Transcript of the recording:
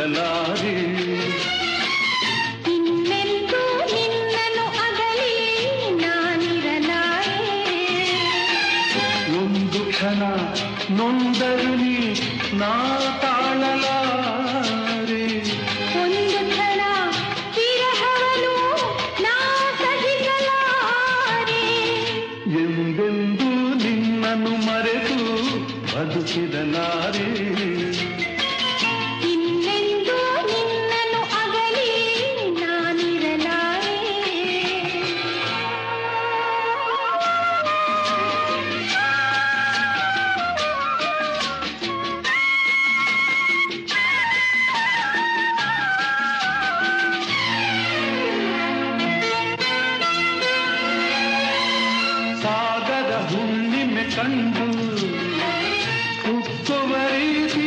ಬದುಕಿರಲಾರೆ. ಇನ್ನೆಂದೂ ನಿನ್ನನ್ನು ಅಗಲಿ ನಾನಿರಲಾರೆ. ಒಂದು ಕ್ಷಣ ನೊಂದರು ನೀ ನಾ ತಾಳಲಾರೆ. ಒಂದು ಕ್ಷಣ ವಿರಹವನು ನಾ ಸಹಿಸಲಾರೆ. ಎಂದೆಂದೂ ನಿನ್ನನ್ನು ಮರೆತು ಬದುಕಿರಲಾರೆ. ಇನ್ನೆಂದೂ ನಿನ್ನನ್ನು ಅಗಲಿ ನಾನಿರಲಾರೆ. ಸಾಗರ ಹುಣ್ಣಿಮೆ ಕಂಡು ಉಕ್ಕುವ ರೀತಿ